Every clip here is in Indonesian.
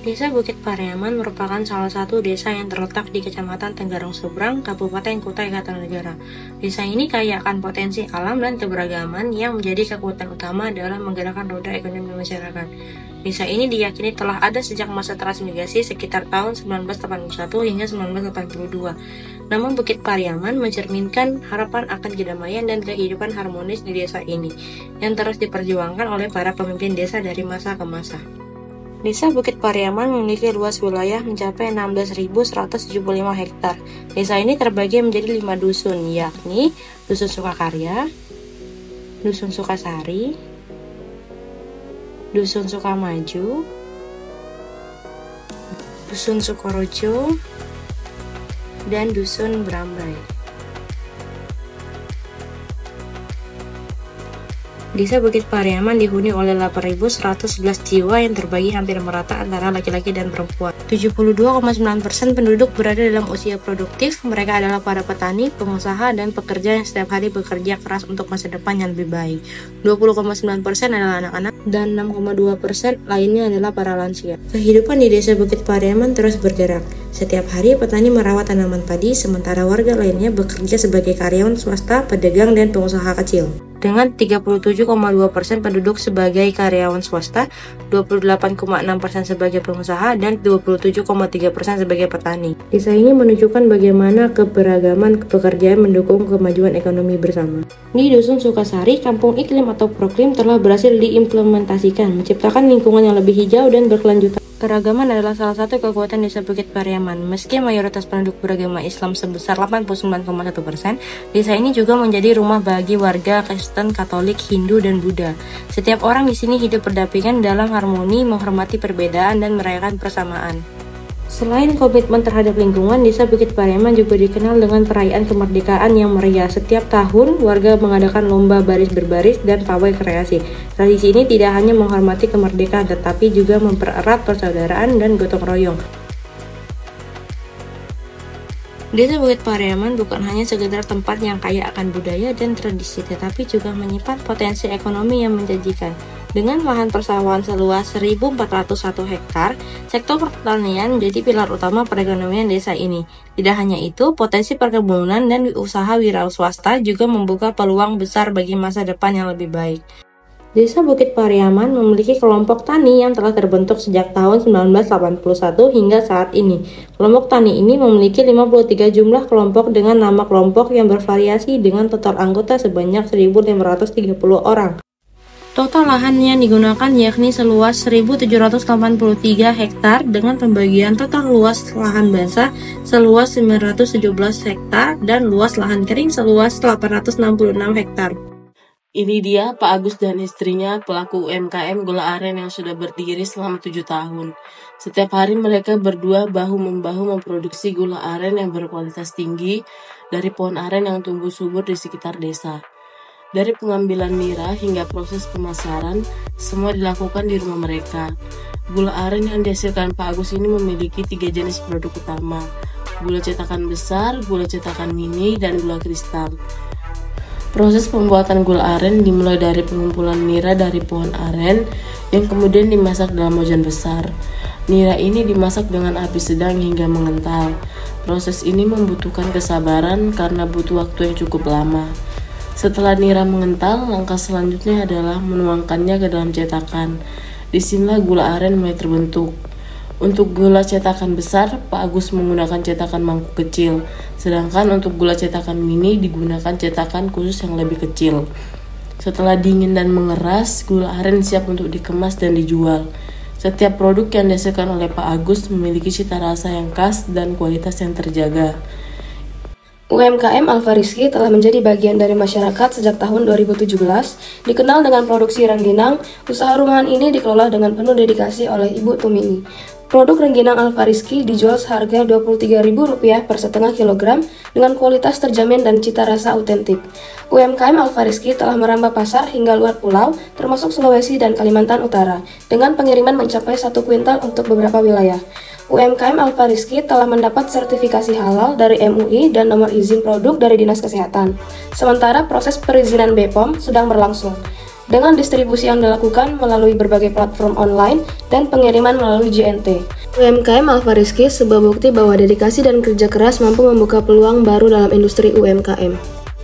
Desa Bukit Pariaman merupakan salah satu desa yang terletak di Kecamatan Tenggarong Seberang, Kabupaten Kutai Kartanegara. Desa ini kaya akan potensi alam dan keberagaman yang menjadi kekuatan utama dalam menggerakkan roda ekonomi masyarakat. Desa ini diyakini telah ada sejak masa transmigrasi sekitar tahun 1981 hingga 1982. Namun Bukit Pariaman mencerminkan harapan akan kedamaian dan kehidupan harmonis di desa ini, yang terus diperjuangkan oleh para pemimpin desa dari masa ke masa. Desa Bukit Pariaman memiliki luas wilayah mencapai 16.175 hektar. Desa ini terbagi menjadi 5 dusun, yakni Dusun Sukakarya, Dusun Sukasari, Dusun Sukamaju, Dusun Sukorojo, dan Dusun Brambai. Desa Bukit Pariaman dihuni oleh 8.111 jiwa yang terbagi hampir merata antara laki-laki dan perempuan. 72,9% penduduk berada dalam usia produktif. Mereka adalah para petani, pengusaha, dan pekerja yang setiap hari bekerja keras untuk masa depan yang lebih baik. 20,9% adalah anak-anak, dan 6,2% lainnya adalah para lansia. Kehidupan di Desa Bukit Pariaman terus bergerak. Setiap hari petani merawat tanaman padi, sementara warga lainnya bekerja sebagai karyawan swasta, pedagang, dan pengusaha kecil. Dengan 37,2% penduduk sebagai karyawan swasta, 28,6% sebagai pengusaha, dan 27,3% sebagai petani. Desa ini menunjukkan bagaimana keberagaman pekerjaan mendukung kemajuan ekonomi bersama. Di Dusun Sukasari, Kampung Iklim atau Proklim telah berhasil diimplementasikan, menciptakan lingkungan yang lebih hijau dan berkelanjutan. Keragaman adalah salah satu kekuatan Desa Bukit Pariaman. Meski mayoritas penduduk beragama Islam sebesar 89,1%, desa ini juga menjadi rumah bagi warga Kristen, Katolik, Hindu, dan Buddha. Setiap orang di sini hidup berdampingan dalam harmoni, menghormati perbedaan, dan merayakan persamaan. Selain komitmen terhadap lingkungan, Desa Bukit Pariaman juga dikenal dengan perayaan kemerdekaan yang meriah. Setiap tahun, warga mengadakan lomba baris berbaris dan pawai kreasi. Tradisi ini tidak hanya menghormati kemerdekaan, tetapi juga mempererat persaudaraan dan gotong royong. Desa Bukit Pariaman bukan hanya sekedar tempat yang kaya akan budaya dan tradisi, tetapi juga menyimpan potensi ekonomi yang menjanjikan. Dengan lahan persawahan seluas 1.401 hektar, sektor pertanian menjadi pilar utama perekonomian desa ini. Tidak hanya itu, potensi perkebunan dan usaha wira swasta juga membuka peluang besar bagi masa depan yang lebih baik. Desa Bukit Pariaman memiliki kelompok tani yang telah terbentuk sejak tahun 1981 hingga saat ini. Kelompok tani ini memiliki 53 jumlah kelompok dengan nama kelompok yang bervariasi dengan total anggota sebanyak 1.530 orang. Total lahan yang digunakan yakni seluas 1.783 hektar dengan pembagian total luas lahan basah seluas 917 hektar dan luas lahan kering seluas 866 hektar. Ini dia Pak Agus dan istrinya, pelaku UMKM gula aren yang sudah berdiri selama 7 tahun. Setiap hari mereka berdua bahu-membahu memproduksi gula aren yang berkualitas tinggi dari pohon aren yang tumbuh subur di sekitar desa. Dari pengambilan nira hingga proses pemasaran, semua dilakukan di rumah mereka. Gula aren yang dihasilkan Pak Agus ini memiliki 3 jenis produk utama, gula cetakan besar, gula cetakan mini, dan gula kristal. Proses pembuatan gula aren dimulai dari pengumpulan nira dari pohon aren yang kemudian dimasak dalam wajan besar. Nira ini dimasak dengan api sedang hingga mengental. Proses ini membutuhkan kesabaran karena butuh waktu yang cukup lama. Setelah nira mengental, langkah selanjutnya adalah menuangkannya ke dalam cetakan. Disinilah gula aren mulai terbentuk. Untuk gula cetakan besar, Pak Agus menggunakan cetakan mangkuk kecil, sedangkan untuk gula cetakan mini digunakan cetakan khusus yang lebih kecil. Setelah dingin dan mengeras, gula aren siap untuk dikemas dan dijual. Setiap produk yang dihasilkan oleh Pak Agus memiliki cita rasa yang khas dan kualitas yang terjaga. UMKM Alfa Rizky telah menjadi bagian dari masyarakat sejak tahun 2017. Dikenal dengan produksi rengginang, usaha rumahan ini dikelola dengan penuh dedikasi oleh Ibu Tumini. Produk rengginang Alfa Rizky dijual seharga Rp23.000 per setengah kilogram dengan kualitas terjamin dan cita rasa autentik. UMKM Alfa Rizky telah merambah pasar hingga luar pulau, termasuk Sulawesi dan Kalimantan Utara, dengan pengiriman mencapai 1 kuintal untuk beberapa wilayah. UMKM Alfa Rizky telah mendapat sertifikasi halal dari MUI dan nomor izin produk dari Dinas Kesehatan. Sementara proses perizinan BPOM sedang berlangsung. dengan distribusi yang dilakukan melalui berbagai platform online dan pengiriman melalui JNT. UMKM Alfa Rizky sebuah bukti bahwa dedikasi dan kerja keras mampu membuka peluang baru dalam industri UMKM.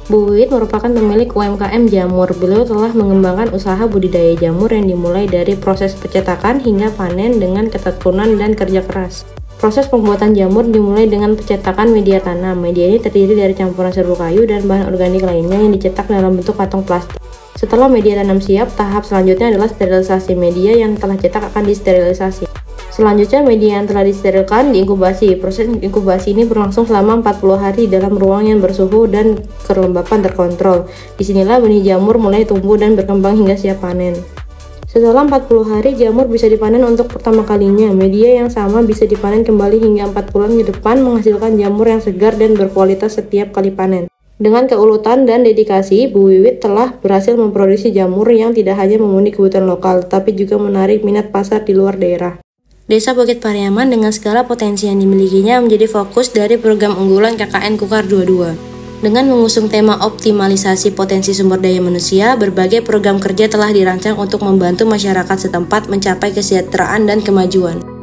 Bu Wiwit merupakan pemilik UMKM jamur. Beliau telah mengembangkan usaha budidaya jamur yang dimulai dari proses pencetakan hingga panen dengan ketekunan dan kerja keras. Proses pembuatan jamur dimulai dengan pencetakan media tanam. Media ini terdiri dari campuran serbuk kayu dan bahan organik lainnya yang dicetak dalam bentuk kantong plastik. Setelah media tanam siap, tahap selanjutnya adalah sterilisasi. Media yang telah cetak akan disterilisasi. Selanjutnya, media yang telah disterilkan diinkubasi. Proses inkubasi ini berlangsung selama 40 hari dalam ruang yang bersuhu dan kelembapan terkontrol. Disinilah benih jamur mulai tumbuh dan berkembang hingga siap panen. Setelah 40 hari, jamur bisa dipanen untuk pertama kalinya. Media yang sama bisa dipanen kembali hingga 4 bulan ke depan, menghasilkan jamur yang segar dan berkualitas setiap kali panen. Dengan keuletan dan dedikasi, Bu Wiwit telah berhasil memproduksi jamur yang tidak hanya memenuhi kebutuhan lokal, tapi juga menarik minat pasar di luar daerah. Desa Bukit Pariaman dengan segala potensi yang dimilikinya menjadi fokus dari program unggulan KKN Kukar 22. Dengan mengusung tema optimalisasi potensi sumber daya manusia, berbagai program kerja telah dirancang untuk membantu masyarakat setempat mencapai kesejahteraan dan kemajuan.